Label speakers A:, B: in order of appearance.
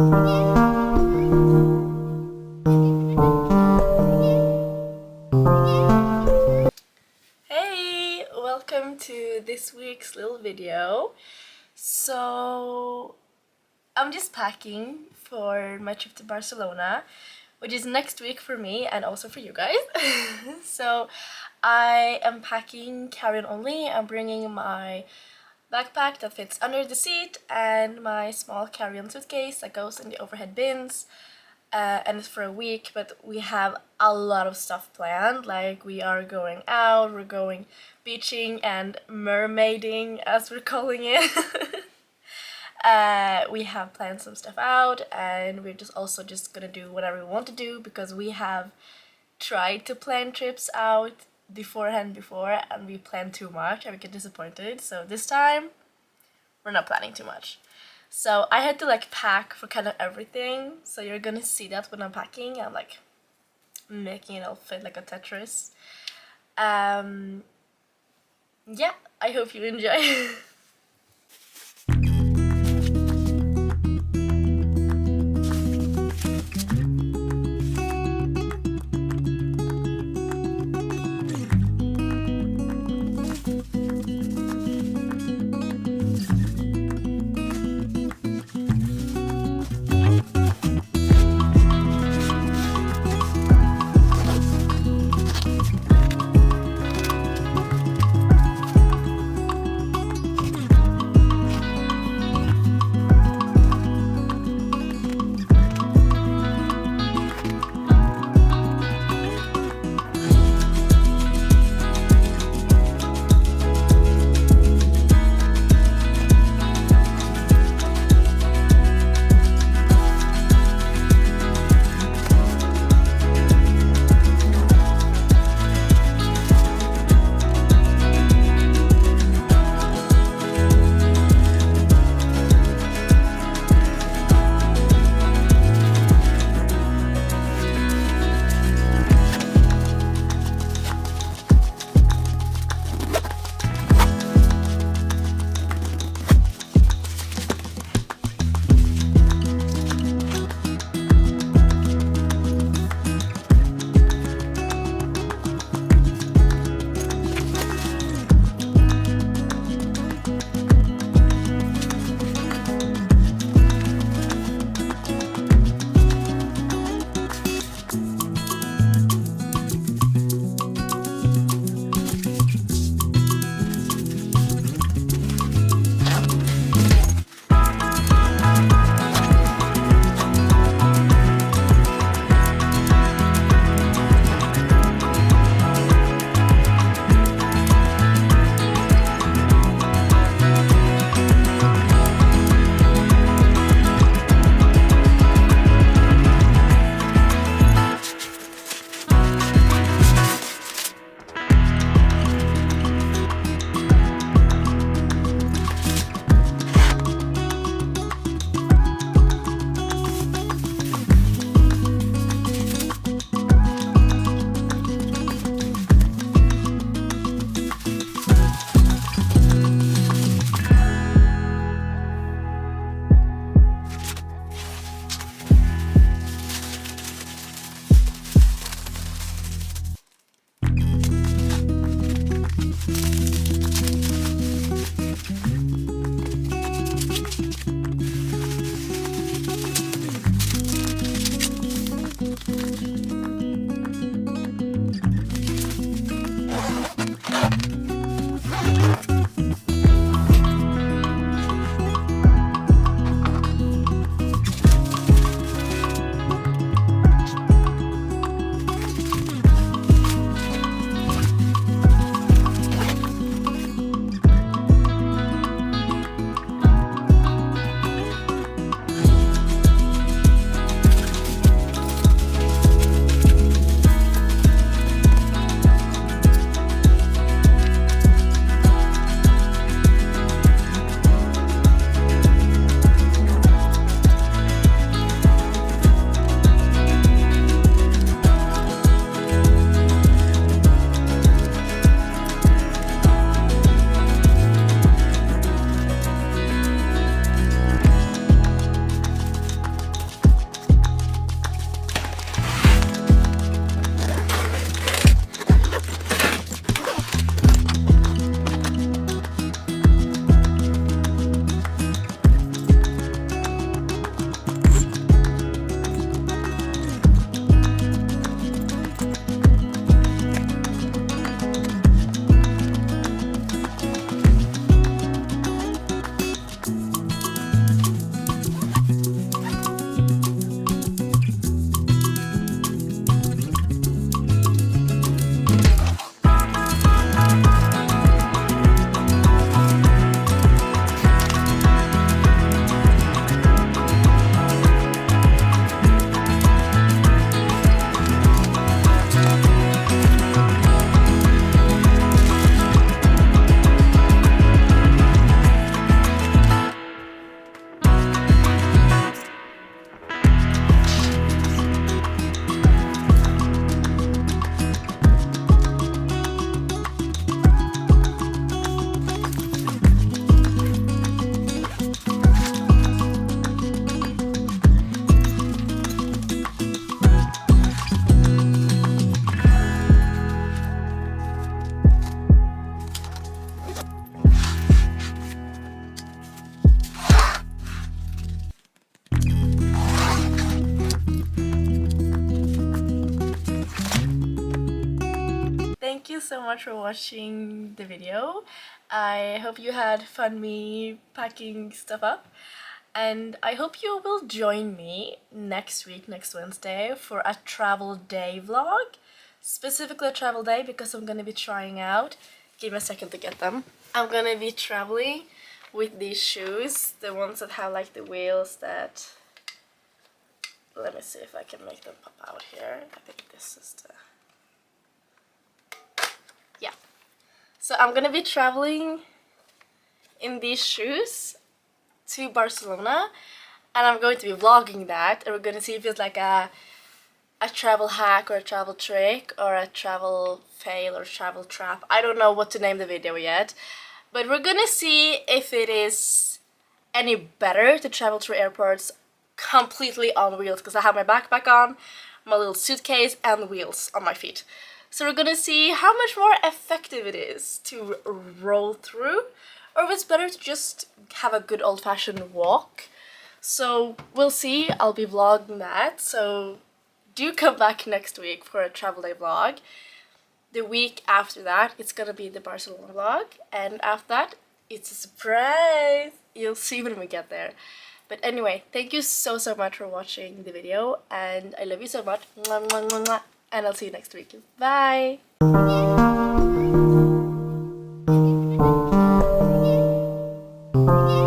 A: Hey, welcome to this week's little video. So I'm just packing for my trip to Barcelona, which is next week for me and also for you guys. So I am packing carry-on only. I'm bringing my backpack that fits under the seat and my small carry-on suitcase that goes in the overhead bins. And it's for a week, but we have a lot of stuff planned. Like, we are going out, we're going beaching and mermaiding, as we're calling it. We have planned some stuff out, and we're just gonna do whatever we want to do, because we have tried to plan trips out beforehand and we plan too much and we get disappointed. So this time we're not planning too much. So I had to like pack for kind of everything. So you're gonna see that when I'm packing. I'm like making it all fit like a Tetris. Yeah, I hope you enjoy. you so much for watching the video. I hope you had fun me packing stuff up. And I hope you will join me next week, next Wednesday, for a travel day vlog. Specifically a travel day because I'm gonna be trying out. Give me a second to get them. I'm gonna be traveling with these shoes, the ones that have like the wheels that... Let me see if I can make them pop out here. I think this is the... Yeah. So I'm gonna be traveling in these shoes to Barcelona, and I'm going to be vlogging that, and we're gonna see if it's like a travel hack or a travel trick or a travel fail or travel trap. I don't know what to name the video yet, but we're gonna see if it is any better to travel through airports completely on wheels, because I have my backpack on, my little suitcase, and wheels on my feet. So we're gonna see how much more effective it is to roll through, or if it's better to just have a good old-fashioned walk. So we'll see. I'll be vlogging that, so do come back next week for a travel day vlog. The week after that, it's gonna be the Barcelona vlog, and after that, it's a surprise. You'll see when we get there. But anyway, thank you so much for watching the video, and I love you so much. Mwah, mwah, mwah, mwah. And I'll see you next week. Bye!
B: Yeah.